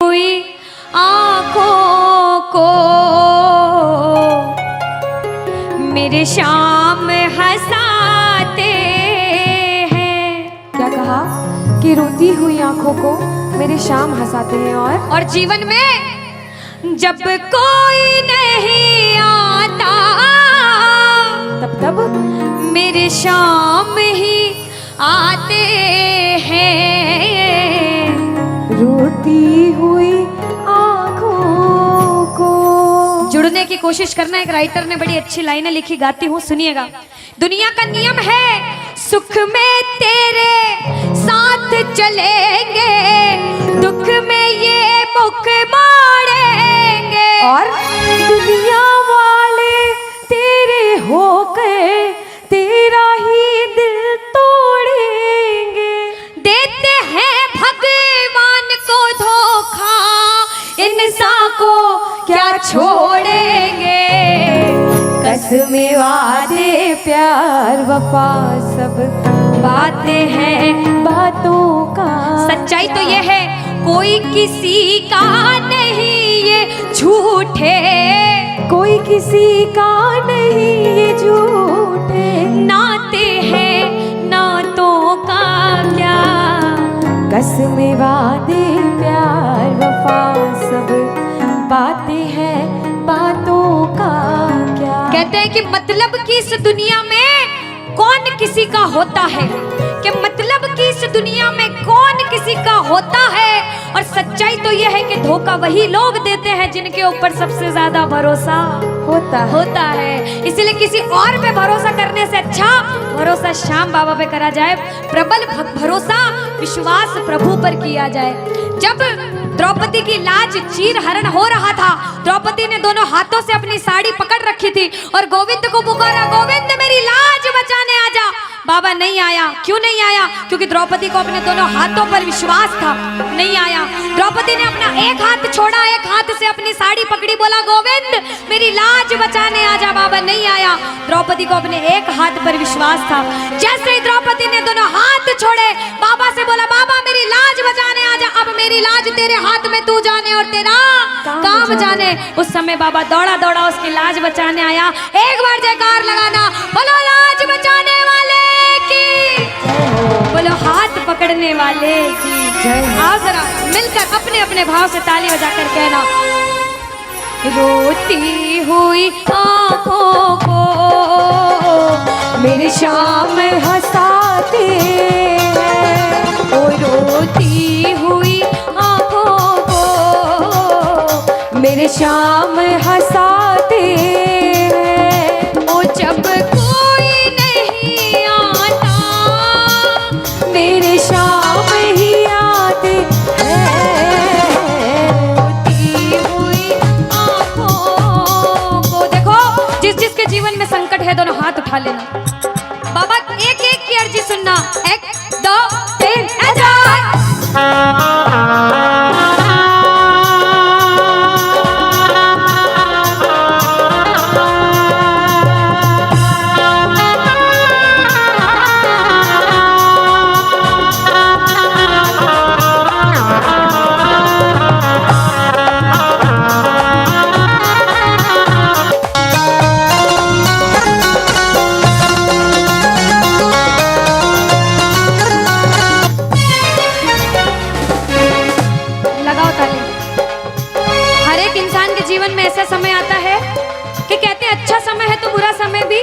हुई आंखों को मेरे शाम हंसाते हैं। क्या कहा कि रोती हुई आंखों को मेरे शाम हंसाते हैं। और जीवन में जब कोई नहीं आता तब मेरे शाम ही आते हैं। रोती हुई आंखों को। जुड़ने की कोशिश करना। एक राइटर ने बड़ी अच्छी लाइनें लिखी, गाती हूँ, सुनिएगा। दुनिया का नियम है सुख में तेरे साथ चलेंगे, दुख में ये मुख मोड़ेंगे। और दुनिया वाले तेरे होकर तेरा ही दिल तोड़ेंगे। देते हैं भगवान को धोखा, इंसान को क्या छोड़ेंगे। कसमें वादे प्यार वफा सब बातें हैं बातों का। सच्चाई तो ये है कोई किसी का नहीं ये झूठे, कोई किसी का नहीं ये झूठे। नाते हैं नातों का क्या। कसमें वादे प्यार वफा सब बातें हैं बातों का क्या। कहते हैं कि मतलब की इस दुनिया में कौन किसी का होता है, कि मतलब कि इस दुनिया में कौन किसी का होता है। और सच्चाई तो यह है कि धोखा वही लोग देते हैं जिनके ऊपर सबसे ज्यादा भरोसा होता है। इसलिए किसी और पे भरोसा करने से अच्छा भरोसा श्याम बाबा पे करा जाए। प्रबल भरोसा विश्वास प्रभु पर किया जाए। जब द्रौपदी की लाज चीर हरण हो रहा था, द्रौपदी ने दोनों हाथों से अपनी साड़ी पकड़ रखी थी और गोविंद को पुकारा, गोविंद मेरी लाज बचाने आजा। बाबा नहीं आया। क्यों नहीं आया? क्योंकि द्रौपदी को अपने दोनों हाथों पर विश्वास था। नहीं आया। द्रौपदी ने अपना एक हाथ छोड़ा, एक हाथ से अपनी साड़ी पकड़ी, बोला गोविंद मेरी लाज बचाने आजा। बाबा नहीं आया। द्रौपदी को अपने एक हाथ पर विश्वास था। जैसे ही द्रौपदी ने दोनों हाथ छोड़े, बाबा से बोला बाबा मेरी लाज बचाने आजा। अब मेरी लाज तेरे हाथ में, तू जाने और तेरा काम जाने। उस समय बाबा दौड़ा दौड़ा उसकी लाज बचाने आया। एक बार जयकार लगाना, बोलो लाज बचाने वाले की, बोलो हाथ पकड़ने वाले की जय। आओ जरा मिलकर अपने अपने भाव से ताली बजाकर कहना, रोती हुई आंखों को मेरे शाम हंसाते हैं। ओ रोती हुई आंखों को मेरे शाम हंसाते हैं। ओ जब कोई नहीं आता मेरे शाम ही आते हैं। रोती हुई आंखों को। देखो जिस जिसके जीवन में संकट है दोनों हाथ उठा लेना। बाबा एक एक की अर्जी सुनना। 1 2 3 जीवन में ऐसा समय आता है कि कहते हैं अच्छा समय है तो बुरा समय भी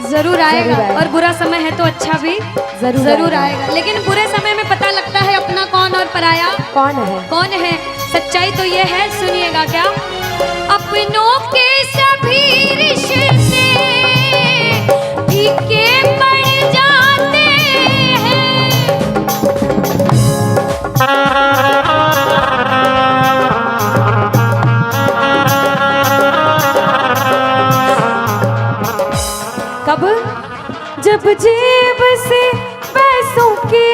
जरूर आएगा, और बुरा समय है तो अच्छा भी जरूर आएगा। लेकिन बुरे समय में पता लगता है अपना कौन और पराया कौन है। सच्चाई तो ये है, सुनिएगा क्या, अपनों के सभी रिश्ते फीके पड़ जाते हैं। कब? जब जेब से पैसों के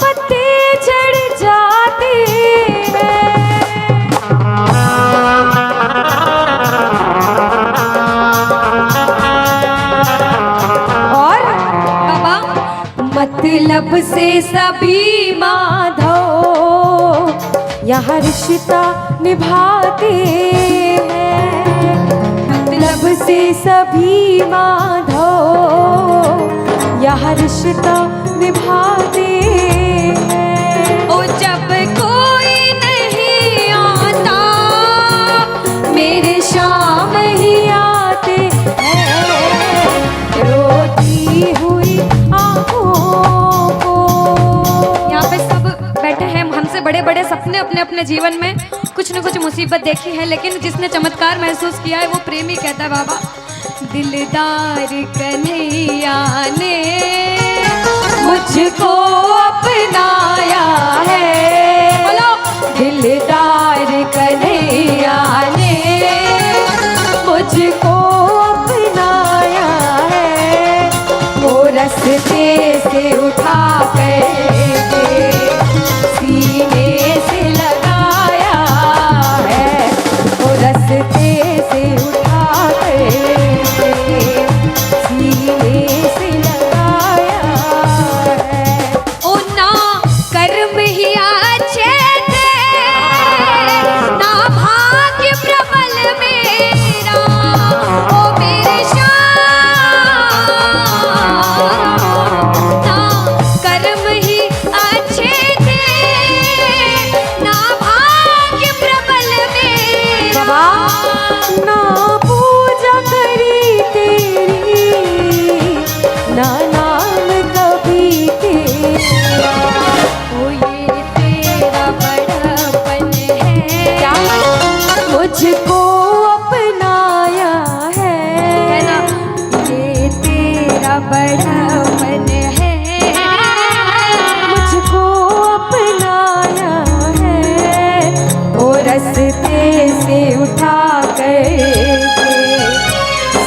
पत्ते झड़ जाते हैं। और बाबा मतलब से सभी माधव यहाँ रिश्ता निभाते हैं, मतलब से सभी माधो यहाँ रिश्ता निभाते हैं। ओ जब कोई नहीं आता मेरे शाम ही आते हैं, रोती हुई आँखों को। यहाँ पे सब बैठे हैं, हमसे बड़े बड़े सपने अपने अपने जीवन में कुछ न कुछ मुसीबत देखी है, लेकिन जिसने चमत्कार महसूस किया है वो प्रेमी कहता है बाबा, दिलदार कन्हैया ने मुझको अपनाया है, बोलो दिलदार कन्हैया ने मुझको अपनाया है, वो रस्ते से उठा कर सीने से लगाया है, वो रस्ते से उठा कर सीने से लगाया है। ओ ना कर्म ही अच्छे थे, ना भाग्य प्रबल मेरा, ओ मेरे श्याम, ना कर्म ही अच्छे थे, ना भाग्य प्रबल मेरा। बाबा ना पूजा करी तेरी, ना नाम कभी तेरा, ओ ये तेरा बड़पन है, क्या मुझको अपनाया है, कहना ये तेरा बड़पन है, मुझको अपनाया है, वो रस्ते से उठा कर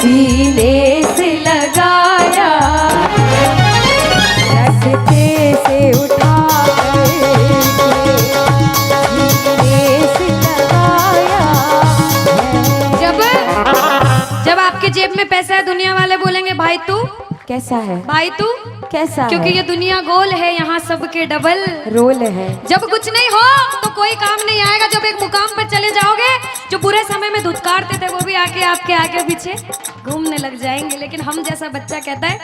सीने से लगाया, रस्ते से उठा कर सीने से लगाया है। जब आपके जेब में पैसा है दुनिया वाले बोलेंगे भाई तू, कैसा है, भाई तू, कैसा क्योंकि है? ये दुनिया गोल है, यहाँ सबके डबल रोल है। जब कुछ नहीं हो तो कोई काम नहीं आएगा, जब एक मुकाम पर चले जाओगे जो बुरे समय में धुतकारते थे वो भी आके आपके आगे पीछे घूमने लग जाएंगे। लेकिन हम जैसा बच्चा कहता है,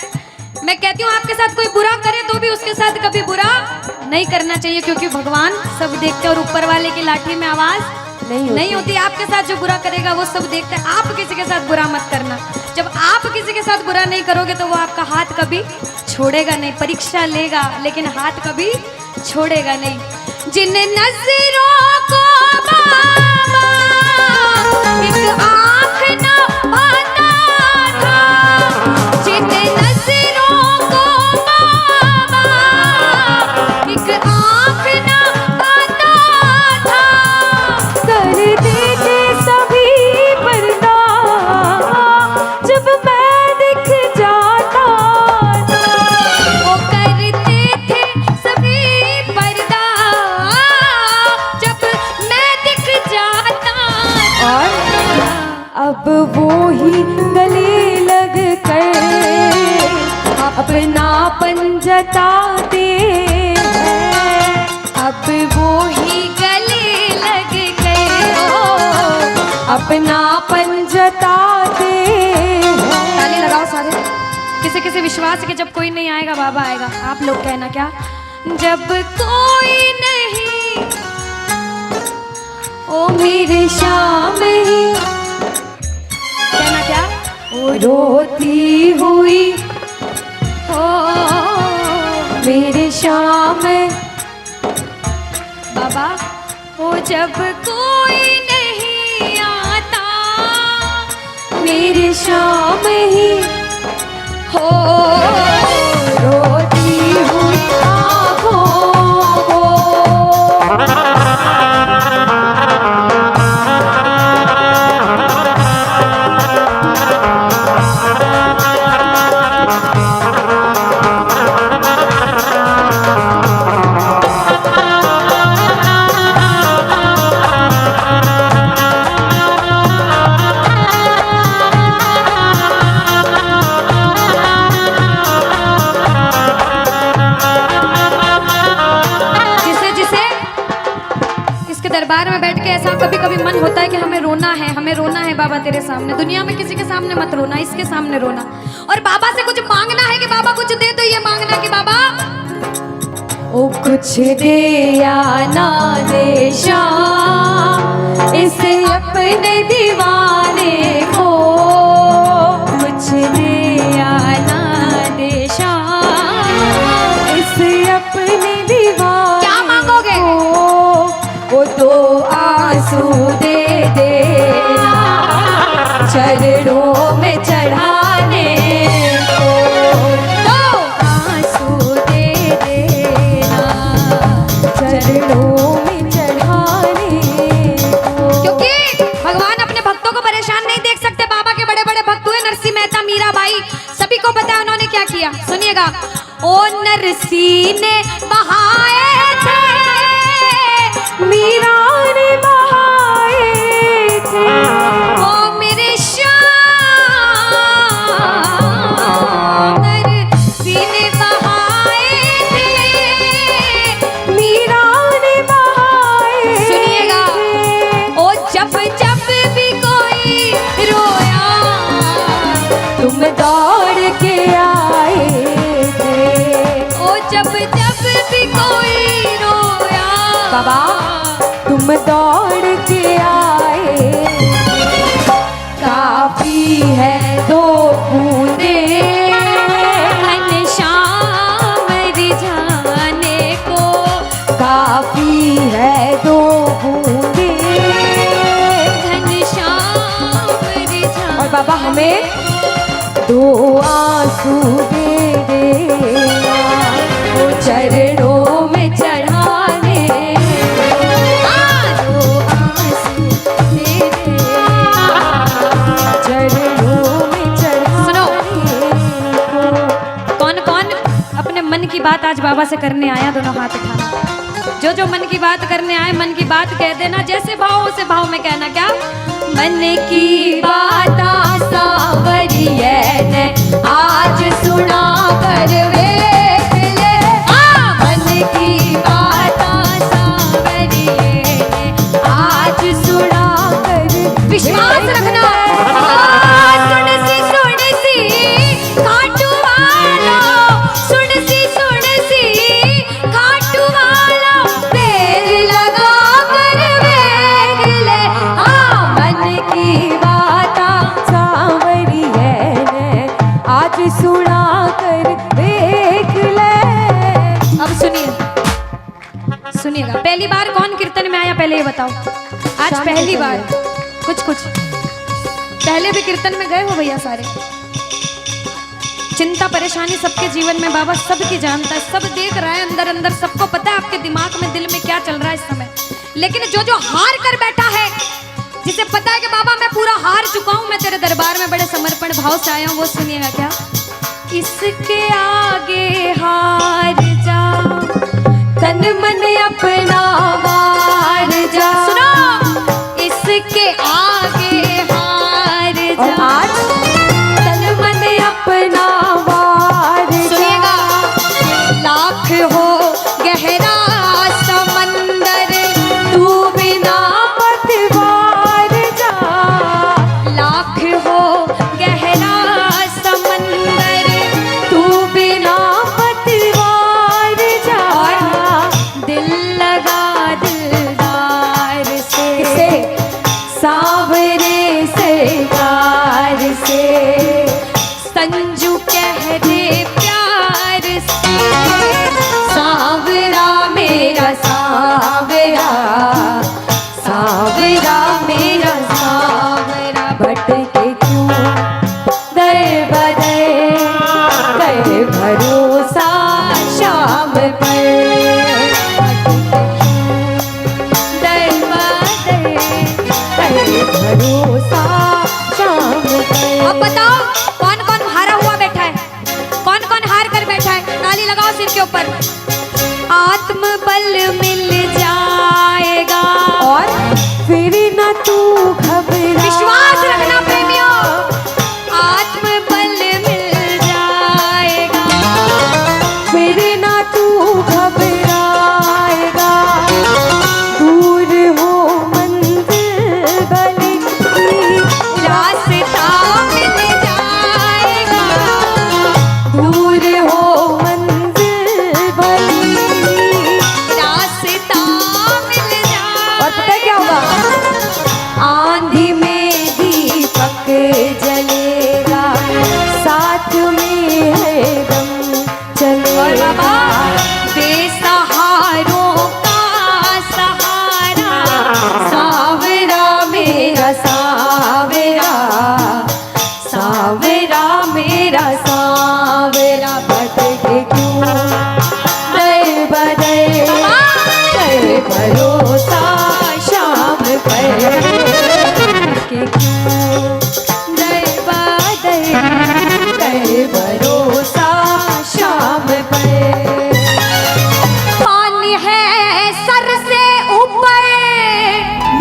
मैं कहती हूँ आपके साथ कोई बुरा करे तो भी उसके साथ कभी बुरा नहीं करना चाहिए, क्योंकि भगवान सब देखते हैं और ऊपर वाले की लाठी में आवाज नहीं होती। आपके साथ जो बुरा करेगा वो सब देखते हैं, आप किसी के साथ बुरा मत करना। जब आप किसी के साथ बुरा नहीं करोगे तो वो आपका हाथ कभी छोड़ेगा नहीं, परीक्षा लेगा लेकिन हाथ कभी छोड़ेगा नहीं। जिन नजरों को बाबा एक आँख न पाता था, जिन नजरों को बाबा एक आँख न पाता था, कर देते सभी पर्दा जब मैं दिख जाता था, वो करते थे सभी पर्दा जब मैं दिख जाता था। और अब वो ही गले लग कर अपनापन जताते हैं, अब वो ही गले लग गए, अपनापन जताते हैं। ताली लगाओ सारे। किसी किसी विश्वास के जब कोई नहीं आएगा बाबा आएगा। आप लोग कहना क्या, जब कोई नहीं ओ मेरे शाम ही, कहना क्या, ओ रोती हुई हो मेरे शाम, बाबा हो जब कोई नहीं आता मेरे शाम ही हो, रोती हुई आँखों को। दरबार में बैठ के ऐसा कभी कभी मन होता है कि हमें रोना है बाबा तेरे सामने। दुनिया में किसी के सामने मत रोना, इसके सामने रोना। और बाबा से कुछ मांगना है कि बाबा कुछ दे, तो ये मांगना कि बाबा ओ कुछ दे या ना दे श्याम इस अपने दीवाने को, कुछ दे या ना दे श्याम इस अपने दीवाने क्या मांगोगे? वो तो आंसू दे देना चरणों में चढ़ाने को, तो आंसू दे देना चरणों में चढ़ाने को। क्योंकि भगवान अपने भक्तों को परेशान नहीं देख सकते। बाबा के बड़े बड़े भक्त हुए नरसिंह मेहता, मीराबाई, सभी को पता है उन्होंने क्या किया। सुनिएगा। ओ नरसिंह ने बहाए थे, मीरा ने बहाए थे, ओ मेरे श्याम नरसिंह ने बहाए थे, मीरा ने बहाए। सुनिएगा। ओ जब जब भी कोई रोया तुम दौड़ के आए थे, ओ जब जब भी कोई रोया बाबा तुम दौड़ के आए, काफी है दो बूंदे घनश्याम रिझाने को, काफी है दो बूंदे। घनश्याम रिझाने। और बाबा हमें दो आंसू दे देना वो चरणों में चढ़ाने, दो आंसू दे दे। चरणों में सुनो। चढ़ाने को। कौन कौन अपने मन की बात आज बाबा से करने आया? दोनों हाथ उठाना। जो जो मन की बात करने आए, मन की बात कह देना। जैसे भाव उसे भाव में कहना। क्या? मन की बात सावरिये ने आज सुना कर वेख ले। मन की बात सावरिये ने आज सुना कर। विश्वास रखना। सुन सी खाटू वाला, सुन सी खाटू वाला, देर लगा कर वेख ले। मन की बात सांवरिये ने आज सुना कर देख ले। अब सुनिएगा। पहली बार कौन कीर्तन में आया पहले ये बताओ। आज शाम पहली को बार। कुछ पहले भी कीर्तन में गए हो भैया सारे? चिंता परेशानी सबके जीवन में बाबा सबकी जानता है, सब देख रहा है अंदर अंदर, सबको पता है आपके दिमाग में दिल में क्या चल रहा है इस समय। लेकिन जो जो हार कर बैठा है, जिसे पता है कि बाबा मैं पूरा हार चुका हूं, मैं तेरे दरबार में बड़े समर्पण भाव से आया हूं, वो सुनिएगा। क्या? इसके आगे हार जा, तन मन अपना वार जा। सुनो। इसके आगे हार और जा। आज तन मन अपना वार जा। सुनिएगा। लाख हो गहरा समंदर, तू बिना पतवार जा। लाख हो गहरा समंदर, तू बिना पतवार जा। दिल लगा दे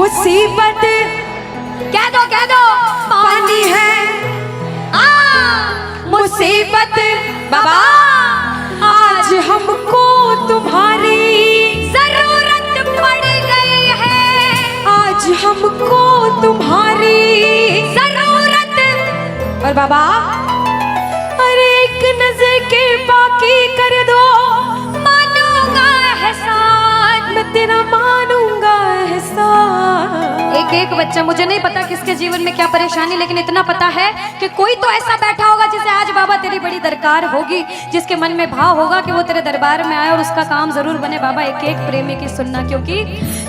मुसीबत कह दो पानी है, मुसीबत बाबा आज हमको तुम्हारी जरूरत पड़ गई है, आज हमको तुम्हारी जरूरत। और बाबा अरे एक नजर के बाकी कर दो, मानूंगा एहसान, मैं तेरा मानूंगा एहसान। एक बच्चा, मुझे नहीं पता किसके जीवन में क्या परेशानी, लेकिन इतना पता है कि कोई तो ऐसा बैठा होगा जिसे आज बाबा तेरी बड़ी दरकार होगी, जिसके मन में भाव होगा कि वो तेरे दरबार में आए और उसका काम जरूर बने। बाबा एक एक प्रेमी की सुनना, क्योंकि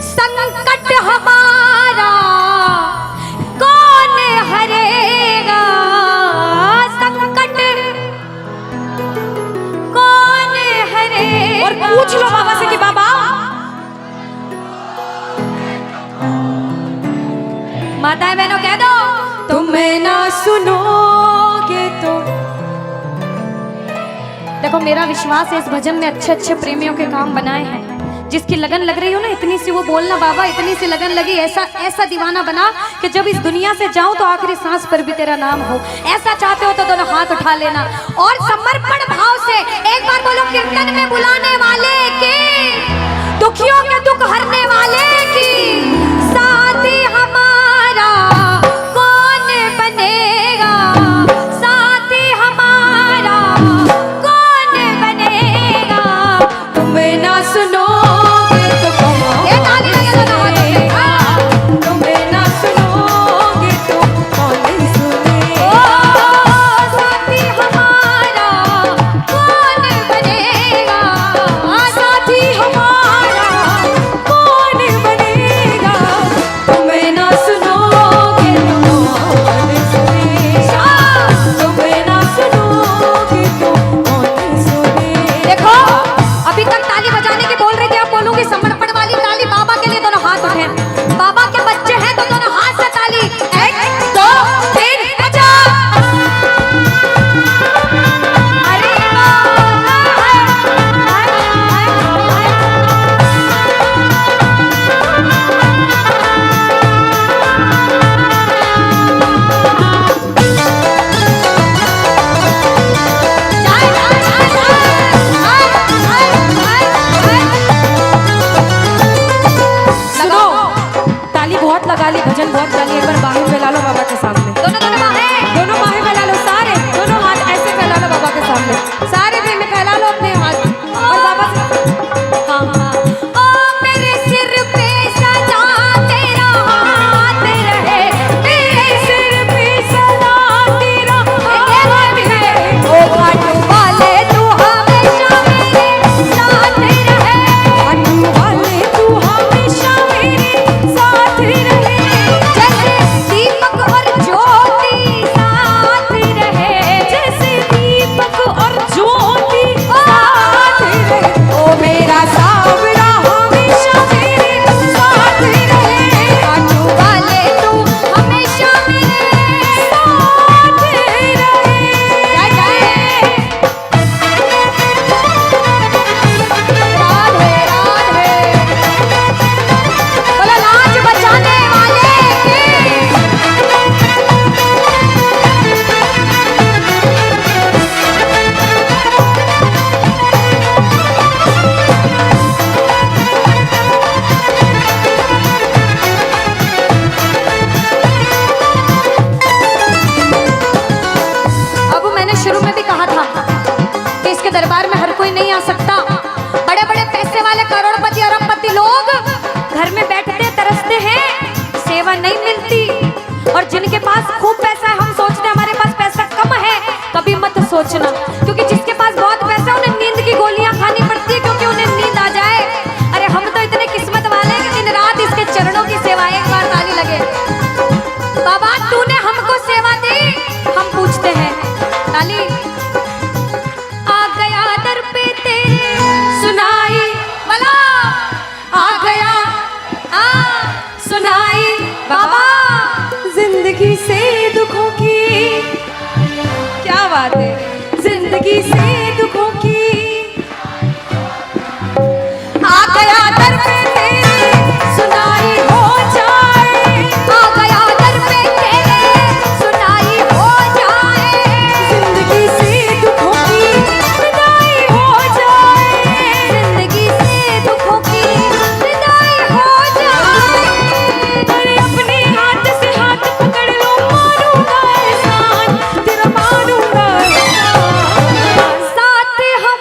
संकट हमारा कौन हरेगा, संकट कौन हरेगा। और पूछ लो बाबा से कि बाबा माताएं बहनों कह दो, तुम ना सुनोगे तो। देखो मेरा विश्वास है इस भजन में अच्छे अच्छे प्रेमियों के काम बनाए हैं। जिसकी लगन लग रही हो ना, इतनी सी वो बोलना बाबा, इतनी सी लगन लगी, ऐसा ऐसा दीवाना बना कि जब इस दुनिया से जाऊं तो आखिरी सांस पर भी तेरा नाम हो। ऐसा चाहते हो तो दोनों हाथ उठा लेना और समर्पण भाव से एक बार बोलो, कीर्तन में बुलाने वाले की, दुखियों के दुख हरने वाले की, साथी हमारा कौन बनेगा, साथी हमारा कौन बनेगा। तुम ना सुनोगे तो कौन ये ताली लगे सुनेगा, तुम ना सुनोगे तो कौन सुनेगा। ओ साथी हमारा कौन बनेगा, साथी हमारा कौन बनेगा, तुम ना सुनोगे तो कौन सुनेगा, तुम ना सुनोगे तो कौन सुनेगा। देखो अभी तक ताली बजाने की बोल रही थी, अब बोलूंगी समर्पण वाली ताली। बाबा के लिए दोनों हाथ उठे, बाबा के बच्चे हैं तो दोनों हाथ से ताली, 1 2 3 बजा। अरे सुनो, ताली बहुत लगा ली, भजन बहुत गा ली, एक बार बाहें फैला लो बाबा के सामने। दोनों दोनों बाहें, दोनों बाहें फैला लो, सारे दोनों हाथ ऐसे फैला लो बाबा के सामने, सारे प्रेमी फैला लो अपने हाथ और बाबा से हाँ हाँ। ओ मेरे सिर पे सदा तेरा हाथ रहे, मेरे सिर पे सदा तेरा हाथ है, ओ खाटू वाले तू हमेशा मेरे साथ रहे, खाटू वाले तू हमेशा मेरे साथ रहे। जैसे दीपक और ज्योति साथ रहे, जैसे दीपक और ज्योति साथ रहे, ओ मेरा सावरा हमेशा मेरे साथ रहे। खाटू वाले तू हमेशा मेरे साथ रहे। जय जय राधे राधे, बोलो लाज बचाने वाले की। अब मैंने शुरू में भी कहा था कि इसके दरबार में हर कोई नहीं आ सकता। बड़े बड़े पैसे वाले करोड़पति अरबपति लोग घर में बैठते तरसते हैं, सेवा नहीं मिलती। और जिनके पास खूब पैसा है, हम सोचते हैं हमारे पास पैसा कम है, कभी मत सोचना, क्योंकि जिसके पास बहुत पैसा है उन्हें नींद की गोलियां खानी पड़ती है, क्योंकि उन्हें नींद आ जाए। अरे हम तो इतने किस्मत वाले हैं कि दिन रात इसके चरणों की सेवा, एक बार ताली लगे। बाबा तूने हमको सेवा दी, हम पूछते हैं ताली। आ गया दर पे तेरे सुनाई वाला, आ गया सुनाई बाबा। जिंदगी से दुखों की, क्या बात है, जिंदगी से दुखों